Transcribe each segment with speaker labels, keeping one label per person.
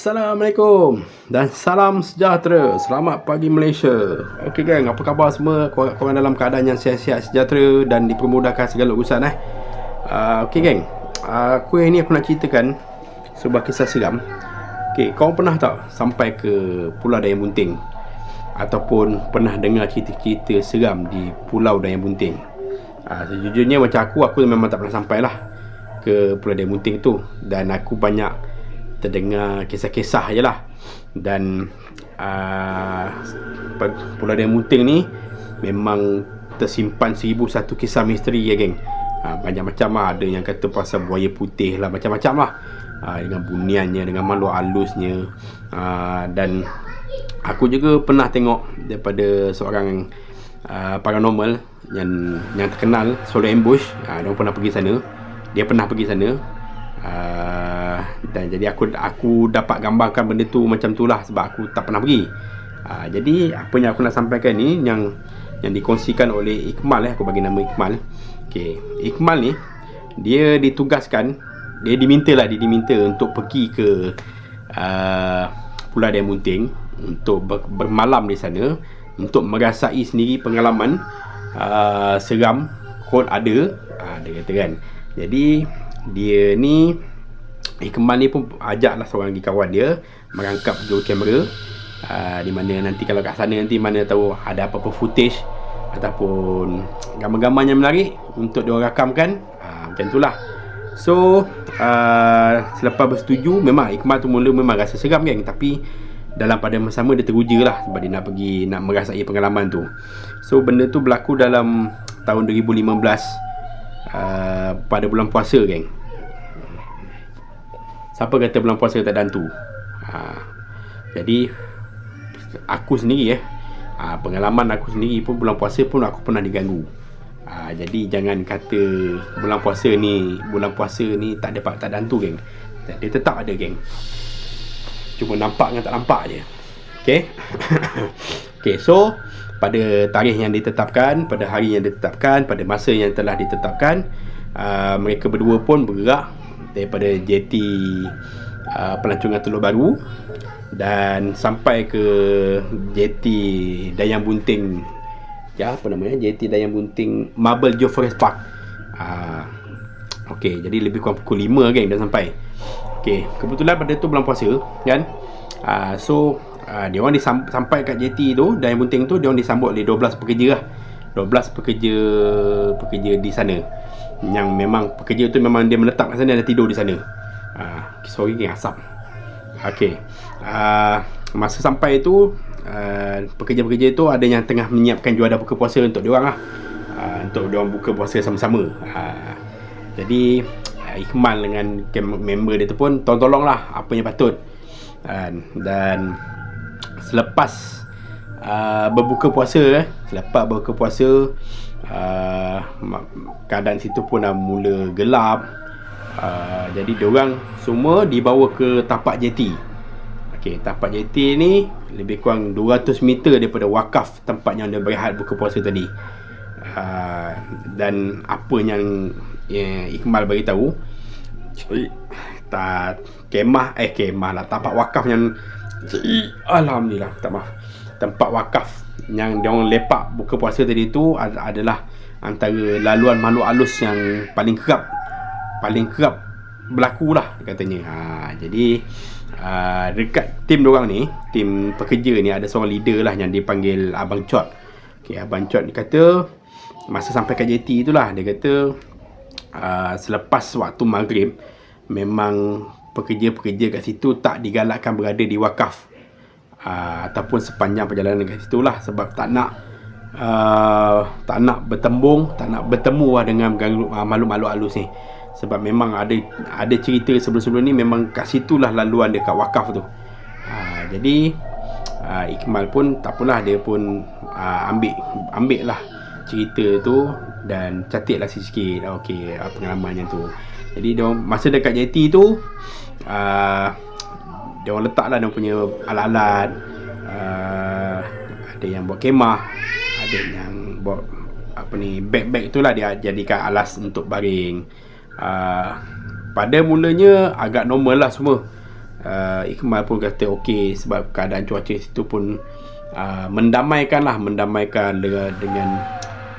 Speaker 1: Assalamualaikum dan salam sejahtera. Selamat pagi Malaysia. Okey gang, apa khabar semua? Korang dalam keadaan yang sihat-sihat, sejahtera dan dipermudahkan segala urusan Okey gang, aku nak ceritakan sebuah kisah seram. Okey, kau pernah tak sampai ke Pulau Dayang Bunting ataupun pernah dengar cerita-cerita seram di Pulau Dayang Bunting? Sejujurnya macam aku memang tak pernah sampai lah ke Pulau Dayang Bunting tu, dan aku banyak terdengar kisah-kisah je lah. Dan Pulau Dayang Bunting ni memang tersimpan 1001 kisah misteri ya geng. Banyak macam lah. Ada yang kata pasal buaya putih lah, macam-macam lah, dengan buniannya, dengan makhluk halusnya. Dan aku juga pernah tengok daripada seorang paranormal yang terkenal, Solo Ambush. Dia pernah pergi sana. Dan jadi aku dapat gambarkan benda tu macam tu lah, sebab aku tak pernah pergi. Jadi apa yang aku nak sampaikan ni yang dikongsikan oleh Iqmal. Aku bagi nama Iqmal. Okay. Iqmal ni dia ditugaskan, dia diminta untuk pergi ke Pulau Dayang Bunting untuk bermalam di sana, untuk merasai sendiri pengalaman seram kot ada. Dia kata kan. Jadi dia ni, Iqmal ni pun ajaklah seorang lagi kawan dia merangkap dua kamera, di mana nanti kalau kat sana nanti mana tahu ada apa-apa footage ataupun gambar-gambar yang menarik untuk diorang rakamkan. Macam tu lah. So selepas bersetuju, memang Iqmal tu mula memang rasa seram kan, tapi dalam pada masa sama dia teruja lah, sebab dia nak merasai pengalaman tu. So benda tu berlaku dalam tahun 2015, pada bulan puasa geng. Siapa kata bulan puasa tak ada hantu? Jadi aku sendiri pengalaman aku sendiri pun, bulan puasa pun aku pernah diganggu. Jadi jangan kata bulan puasa ni tak ada hantu geng. Dia tetap ada geng. Cuma nampak dengan tak nampak je. Okay. Okay, so pada tarikh yang ditetapkan, pada hari yang ditetapkan, pada masa yang telah ditetapkan, mereka berdua pun bergerak daripada jeti pelancongan Teluk Baru dan sampai ke jeti Dayang Bunting. Jeti Dayang Bunting Marble Joe Forest Park. Okey, jadi lebih kurang pukul 5 geng dah sampai. Okey, kebetulan pada tu bulan puasa kan. So dia orang sampai kat jeti tu Dayang Bunting tu, dia orang disambut oleh 12 pekerja lah. 12 pekerja di sana, yang memang pekerja tu memang dia menetap kat sana dan tidur di sana. Sorry geng, asap. Okey. Masa sampai tu, pekerja-pekerja tu ada yang tengah menyiapkan juadah buka puasa untuk diorang lah. Untuk diorang buka puasa sama-sama. Jadi Iqmal dengan member dia tu pun tolong lah apa yang patut. Dan selepas berbuka puasa, keadaan situ pun dah mula gelap. Jadi diorang semua dibawa ke tapak jeti. Okey, tapak jeti ni lebih kurang 200 meter daripada wakaf tempat yang dia berehat buka puasa tadi. Dan apa yang Iqmal bagi tahu, kemah lah, tapak wakaf yang alhamdulillah, tempat wakaf yang dia orang lepak buka puasa tadi tu adalah antara laluan makhluk halus yang paling kerap berlaku lah katanya. Jadi dekat tim diorang ni, tim pekerja ni, ada seorang leader lah yang dipanggil Abang Chot. Okay, Abang Chot dia kata masa sampai kat jeti tu lah, dia kata selepas waktu maghrib memang pekerja-pekerja kat situ tak digalakkan berada di wakaf ataupun sepanjang perjalanan kat situ lah, sebab tak nak bertembung, tak nak bertemu lah dengan makhluk-makhluk halus ni. Sebab memang ada cerita sebelum-sebelum ni memang kat situlah laluan dia kat wakaf tu. Jadi Iqmal pun tak apalah, dia pun ambil lah cerita tu dan catatlah sikit. Okey, pengalamannya tu. Jadi dia masa dekat jeti tu, dia orang letaklah dia punya alat-alat. Ada yang buat kemah, ada yang buat beg-beg itulah dia jadikan alas untuk baring. Pada mulanya agak normal lah semua. Ikmal pun kata okey, sebab keadaan cuaca situ pun mendamaikan dengan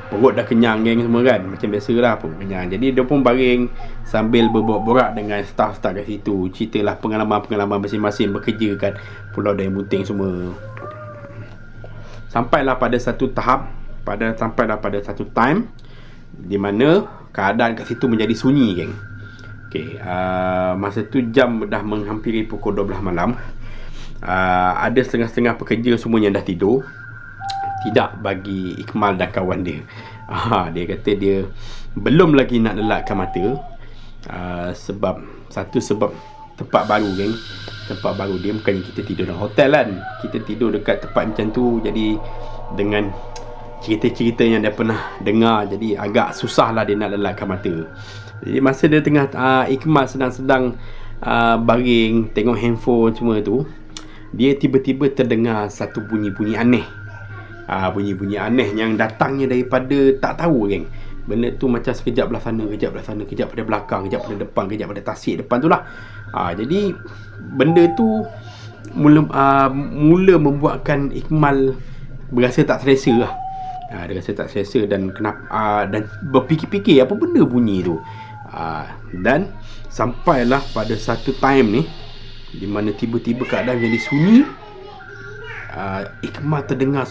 Speaker 1: perut dah kenyang geng semua kan, macam biasalah perut kenyang. Jadi dia pun baring sambil berborak-borak dengan staff-staff kat situ, ceritalah pengalaman-pengalaman masing-masing bekerja kat Pulau Daya Bunting semua. Sampailah pada satu time di mana keadaan kat situ menjadi sunyi geng. Okey, masa tu jam dah menghampiri pukul 12 malam. Ada setengah-setengah pekerja semua yang dah tidur. Tidak bagi Ikmal dan kawan dia. Dia kata dia belum lagi nak lelakkan mata. Sebab tempat baru geng. Tempat baru dia, bukannya kita tidur dalam hotel kan. Kita tidur dekat tempat macam tu. Jadi dengan cerita-cerita yang dia pernah dengar, jadi agak susah lah dia nak lelakkan mata. Jadi masa dia tengah Ikmal sedang baring tengok handphone semua tu, dia tiba-tiba terdengar satu bunyi-bunyi aneh. Bunyi-bunyi aneh yang datangnya daripada tak tahu geng. Benda tu macam sekejap belah sana, kejap pada belakang, kejap pada depan, kejap pada tasik depan tu lah. Jadi benda tu mula membuatkan Ikmal berasa tak selesa lah. Dia rasa tak selesa dan dan berfikir-fikir apa benda bunyi tu. Dan sampailah pada satu time ni di mana tiba-tiba keadaan jadi sunyi. Ikmal terdengar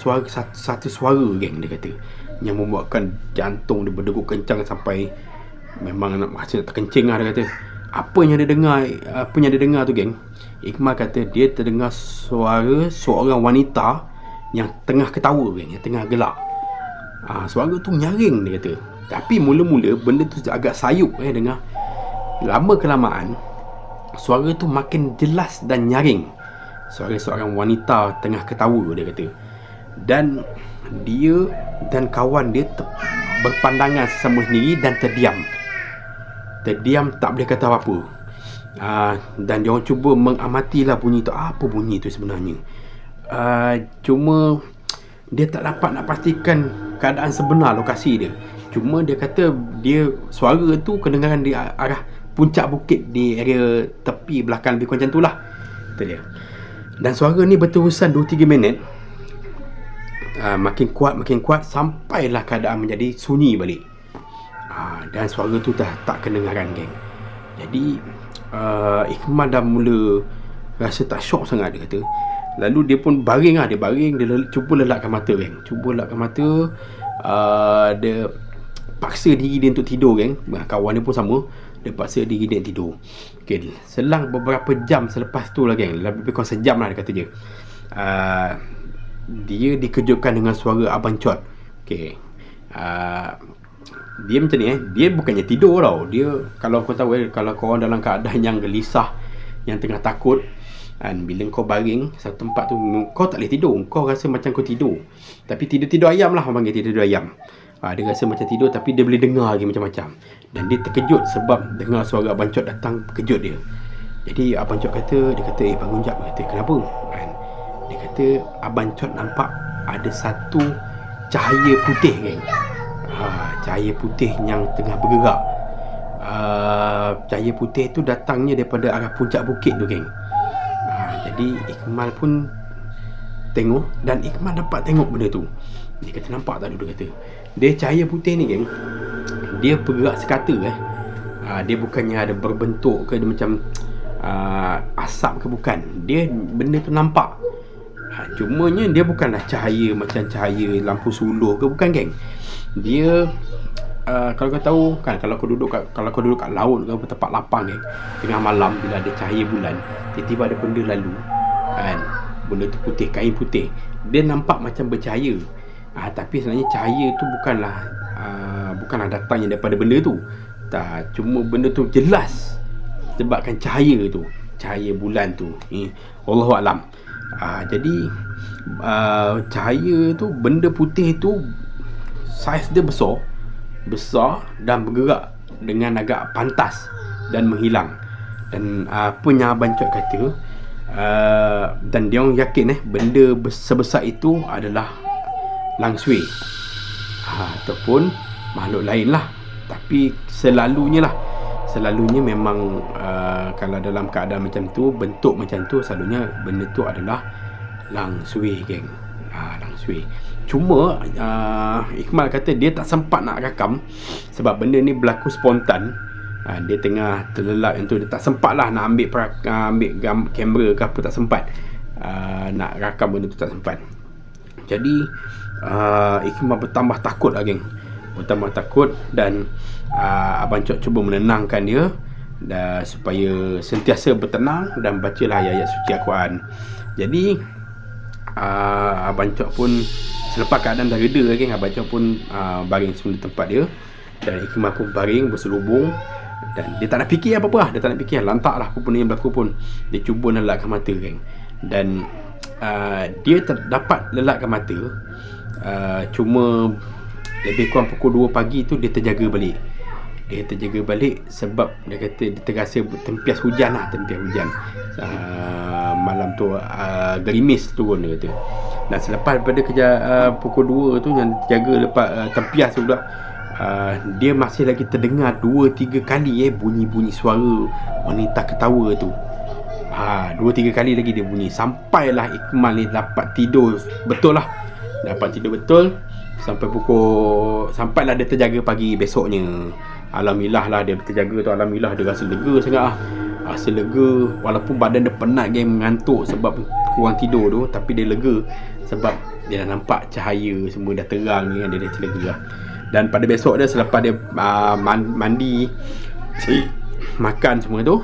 Speaker 1: satu suara geng, dia kata, yang membuatkan jantung dia berdegup kencang sampai memang rasa nak terkencing lah. Dia kata apa yang dia dengar tu geng, Ikmal kata dia terdengar suara seorang wanita yang tengah ketawa geng, yang tengah gelak. Suara tu nyaring, dia kata. Tapi mula-mula benda tu agak sayup dengar. Lama kelamaan suara tu makin jelas dan nyaring. Suara seorang wanita tengah ketawa, dia kata. Dan dia dan kawan dia berpandangan sesama sendiri dan terdiam, tak boleh kata apa-apa. Dan dia orang cuba mengamatilah bunyi tu. Apa bunyi tu sebenarnya? Cuma dia tak dapat nak pastikan keadaan sebenar lokasi dia. Cuma dia kata suara tu kedengaran di arah puncak bukit, di area tepi belakang lebih kurang macam tu lah. Itu dia. Dan suara ni berterusan 2-3 minit. Makin kuat sampailah keadaan menjadi sunyi balik. Dan suara tu dah tak kedengaran geng. Jadi Ikmal dah mula rasa tak syok sangat, dia kata. Lalu dia pun baring lah. Dia cuba lelakkan mata geng. Dia paksa diri dia untuk tidur geng. Kawan dia pun sama. Dia paksa diri dia tidur. Okay, selang beberapa jam selepas tu lah geng, lebih kurang sejam lah dia kata je, dia dikejutkan dengan suara Abang Cot. Okay, dia macam ni dia bukannya tidur tau. Dia, kalau kau tahu kalau kau orang dalam keadaan yang gelisah, yang tengah takut, dan bila kau baring satu tempat tu, kau tak boleh tidur. Kau rasa macam kau tidur, tapi tidur ayam lah, orang panggil tidur ayam. Dia rasa macam tidur, tapi dia boleh dengar lagi macam-macam. Dan dia terkejut sebab dengar suara Abang Cot datang, kejut dia. Jadi Abang Cot kata, bangun jap. Dia kata, kenapa? Dia kata Abang Cot nampak ada satu cahaya putih geng. Cahaya putih yang tengah bergerak. Cahaya putih tu datangnya daripada arah puncak bukit tu geng. Jadi Ikmal pun tengok, dan Ikmal dapat tengok benda tu. Dia kata, nampak tak dia kata. Dia cahaya putih ni geng, dia bergerak sekata dia bukannya ada berbentuk ke, dia macam asap ke, bukan. Dia benda tu nampak. Cumanya dia bukanlah cahaya macam cahaya lampu suluh ke, bukan geng. Dia kalau kau tahu kan, kalau kau duduk kat laut ke tempat lapang geng, tengah malam bila ada cahaya bulan, tiba-tiba ada benda lalu kan, benda tu putih, kain putih, dia nampak macam bercahaya. Tapi sebenarnya cahaya tu bukanlah datangnya daripada benda tu. Tak, cuma benda tu jelas sebabkan cahaya tu, cahaya bulan tu. Allahuaklam. Jadi cahaya tu, benda putih tu saiz dia besar dan bergerak dengan agak pantas dan menghilang. Dan apa yang Abang Cot kata, dan dia orang yakin benda sebesar itu adalah langsui ataupun makhluk lain lah. Tapi selalunya selalunya memang kalau dalam keadaan macam tu, bentuk macam tu, selalunya benda tu adalah langsui, geng. Langsui. Cuma Ikmal kata dia tak sempat nak rakam sebab benda ni berlaku spontan. Dia tengah terlelap yang tu, dia tak sempat lah nak ambil kamera ke apa, tak sempat. Nak rakam benda tu tak sempat. Jadi Ikmal bertambah takut lah, geng. Bertambah takut, dan Abang Cok cuba menenangkan dia supaya sentiasa bertenang dan bacalah ayat-ayat suci Al-Quran. Jadi Abang Cok pun selepas keadaan dah reda, geng, Abang Cok pun baring semula tempat dia, dan Ikmal pun baring berselubung, dan dia tak nak fikir apa-apa lah. Dia tak nak fikir, lantak lah apa pun yang berlaku pun. Dia cuba lelakkan mata, geng. Dan dia dapat lelakkan mata, cuma lebih kurang pukul 2 pagi tu dia terjaga balik. Sebab dia kata dia terasa tempias hujan lah. Malam tu gerimis turun, dia kata. Dan selepas daripada pukul 2 tu yang terjaga lepas tempias tu pula, dia masih lagi terdengar 2-3 kali bunyi-bunyi suara wanita ketawa tu. 2-3 kali lagi dia bunyi, sampailah Ikmal ni dapat tidur betul lah. Sampailah dia terjaga pagi besoknya. Alhamdulillah lah dia terjaga tu. Alhamdulillah dia rasa lega sangat lah. Rasa lega, walaupun badan dia penat, geng, mengantuk sebab kurang tidur tu, tapi dia lega sebab dia dah nampak cahaya semua dah terang, dia dah lega lah. Dan pada besok dia, selepas dia mandi, makan semua tu,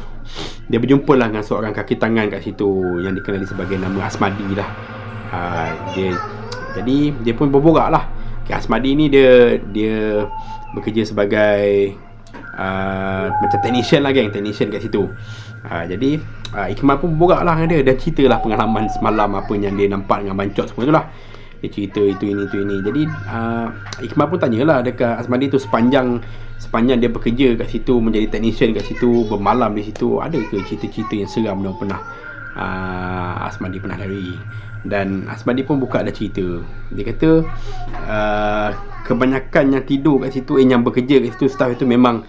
Speaker 1: dia berjumpa lah dengan seorang kaki tangan kat situ yang dikenali sebagai nama Asmadi lah. Jadi dia pun berborak lah. Asmadi ni dia bekerja sebagai macam technician lah, geng, technician kat situ. Jadi Ikmal pun berborak lah dengan dia, dan cerita lah pengalaman semalam, apa yang dia nampak dengan Bancot semua tu lah. Dia cerita itu ini. Jadi Ikmal pun tanyalah dekat Asmadi tu, sepanjang dia bekerja kat situ, menjadi technician kat situ, bermalam di situ, ada ke cerita-cerita yang seram yang pernah Asmadi pernah lalui. Dan Asmadi pun buka ada cerita. Dia kata kebanyakan yang tidur kat situ, yang bekerja kat situ, staff itu memang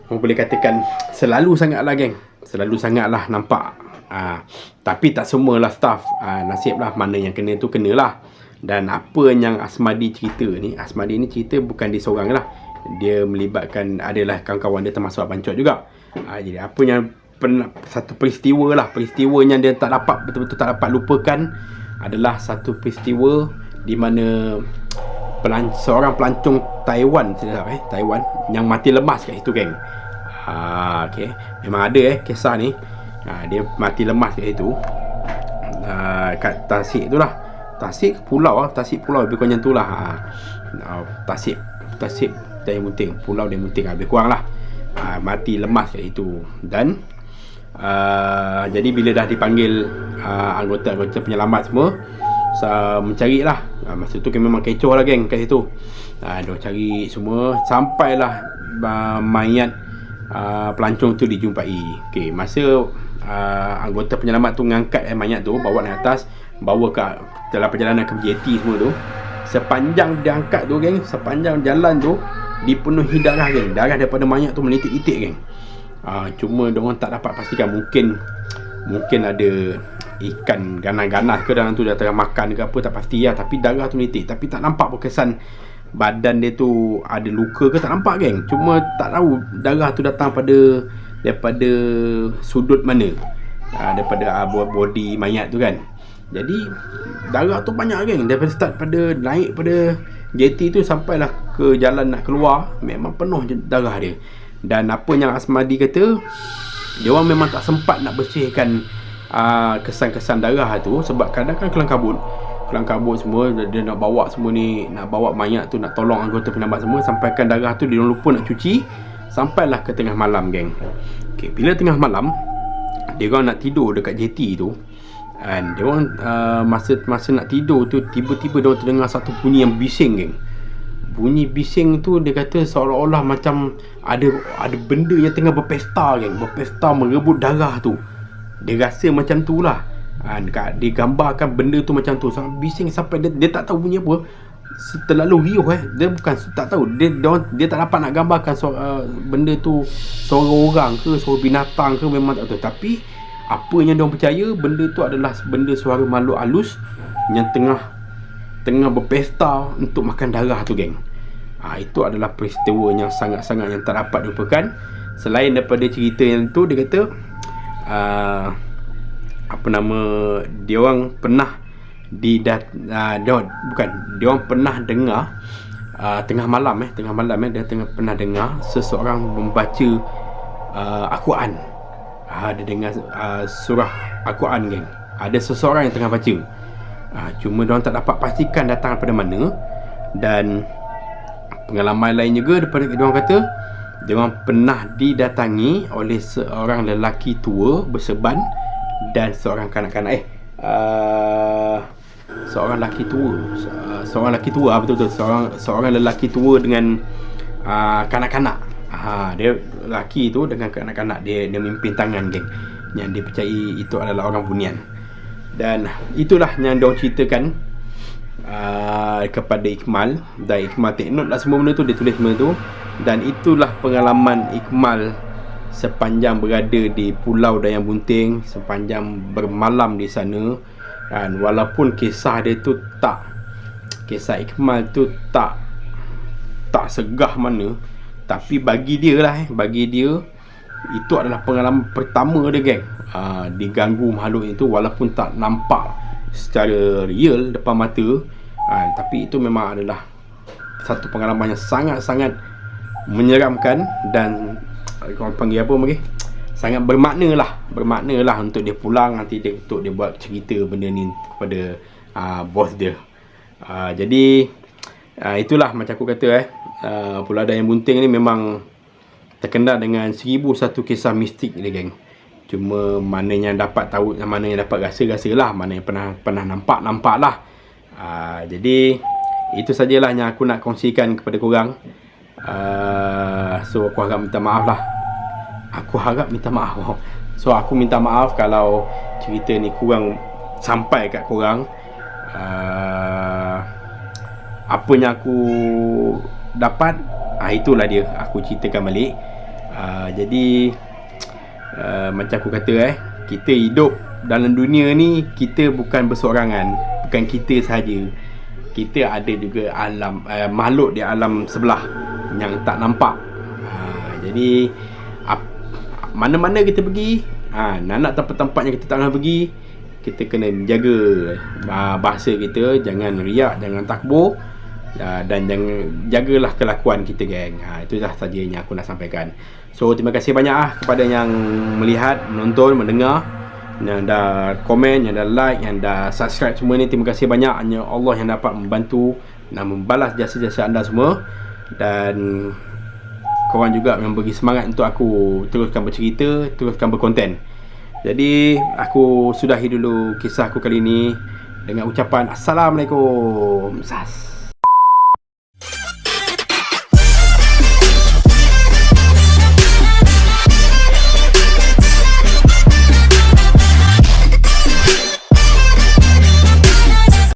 Speaker 1: boleh katakan selalu sangat lah, geng. Selalu sangat lah nampak. Tapi tak semualah staff. Nasib lah, mana yang kena tu kenalah. Dan apa yang Asmadi cerita ni, Asmadi ni cerita bukan dia seorang lah. Dia melibatkan, adalah kawan-kawan dia termasuk Abang Cok juga. Jadi apa yang satu peristiwa yang dia tak dapat, betul-betul tak dapat lupakan, adalah satu peristiwa di mana seorang pelancong Taiwan yang mati lemas kat situ, geng. Okay. Memang ada kisah ni. Dia mati lemas kat situ, kat Tasik tu lah. Tasik pulau lebih kurang macam tu lah. Tasik Daya Munting, pulau Daya Munting lebih kurang lah. Mati lemas kat situ. Dan jadi bila dah dipanggil anggota-anggota penyelamat semua, mencari lah. Masa tu memang kecoh lah, geng, kat situ. Dia cari semua, sampailah mayat pelancong tu dijumpai. Okay, masa anggota penyelamat tu mengangkat mayat tu, bawa naik atas, bawa ke dalam perjalanan ke jeti semua tu, sepanjang dia angkat tu, geng, sepanjang jalan tu dipenuhi darah, geng. Darah daripada mayat tu menitik-nitik, geng. Cuma diorang tak dapat pastikan, mungkin ada ikan ganas-ganas ke dalam tu, dah tengah makan ke apa, tak pasti lah. Tapi darah tu menitik, tapi tak nampak berkesan badan dia tu ada luka ke, tak nampak, geng. Cuma tak tahu darah tu datang daripada sudut mana, daripada body mayat tu, kan. Jadi darah tu banyak, geng. Daripada start naik pada jeti tu sampailah ke jalan nak keluar, memang penuh darah dia. Dan apa yang Asmadi kata, dia orang memang tak sempat nak bersihkan kesan-kesan darah tu, sebab kadang kan kelang kabut semua, dia nak bawa semua ni, nak bawa mayat tu, nak tolong anggota penyelamat semua, sampaikan darah tu dia lupa nak cuci. Sampailah ke tengah malam, geng. Okay, bila tengah malam dia orang nak tidur dekat jeti tu, dan dia orang masa nak tidur tu, tiba-tiba dia orang terdengar satu bunyi yang bising, geng. Bunyi bising tu dia kata seolah-olah macam ada benda yang tengah berpesta, geng. Berpesta merebut darah tu. Dia rasa macam tu lah. Dia gambarkan benda tu macam tu, sangat bising sampai dia tak tahu bunyi apa. terlalu riuh dia bukan tak tahu dia tak dapat nak gambarkan benda tu suara orang ke suara binatang ke, memang tak tahu. Tapi apa yang diorang percaya benda tu adalah benda suara makhluk halus yang tengah berpesta untuk makan darah tu, geng. Itu adalah peristiwa yang sangat-sangat yang tak dapat dilupakan. Selain daripada cerita yang tu, dia kata dia orang pernah dia orang pernah dengar tengah malam dia pernah dengar seseorang membaca Al-Quran. Dia dengar surah Al-Quran, geng. Ada seseorang yang tengah baca. Cuma diorang tak dapat pastikan datang daripada mana. Dan pengalaman lain juga daripada diorang kata diorang pernah didatangi oleh seorang lelaki tua berserban dan seorang kanak-kanak. Seorang lelaki tua, betul-betul seorang lelaki tua dengan kanak-kanak. Dia lelaki tu dengan kanak-kanak, dia memimpin tangan, geng, yang dia percayai itu adalah orang bunian. Dan itulah yang diorang ceritakan kepada Ikmal. Dan Ikmal take note lah semua benda tu, dia tulis benda tu. Dan itulah pengalaman Ikmal sepanjang berada di Pulau Dayang Bunting, sepanjang bermalam di sana. Dan walaupun kisah Ikmal tu tak segah mana, tapi bagi dia itu adalah pengalaman pertama dia, geng. Diganggu makhluk itu, walaupun tak nampak secara real depan mata, tapi itu memang adalah satu pengalaman yang sangat-sangat menyeramkan. Dan orang panggil apa lagi, sangat bermakna lah untuk dia pulang nanti untuk dia buat cerita benda ni kepada bos dia. Jadi itulah macam aku kata, Pulau Dayang Bunting ni memang terkenal dengan 1001 kisah mistik dia, geng. Cuma mana yang dapat tahu, mana yang dapat rasa lah, mana yang pernah nampak lah. Jadi itu sajalah yang aku nak kongsikan kepada korang. So aku harap minta maaf lah. So aku minta maaf kalau cerita ni kurang sampai kat korang. Apa yang aku dapat, itulah dia aku ceritakan balik. Jadi macam aku kata, kita hidup dalam dunia ni, kita bukan bersorangan. Bukan kita sahaja, kita ada juga alam makhluk di alam sebelah yang tak nampak. Jadi mana-mana kita pergi, nak tempat-tempat yang kita tak nak pergi, kita kena jaga bahasa kita, jangan riak, jangan takbur, dan jangan jagalah kelakuan kita, geng. Itulah saja yang aku nak sampaikan. So terima kasih banyak kepada yang melihat, menonton, mendengar, yang dah komen, yang dah like, yang dah subscribe semua ni. Terima kasih banyak. Hanya Allah yang dapat membantu dan membalas jasa-jasa anda semua. Dan korang juga yang bagi semangat untuk aku teruskan bercerita, teruskan berkonten. Jadi aku sudahi dulu kisah aku kali ni dengan ucapan Assalamualaikum. Sas.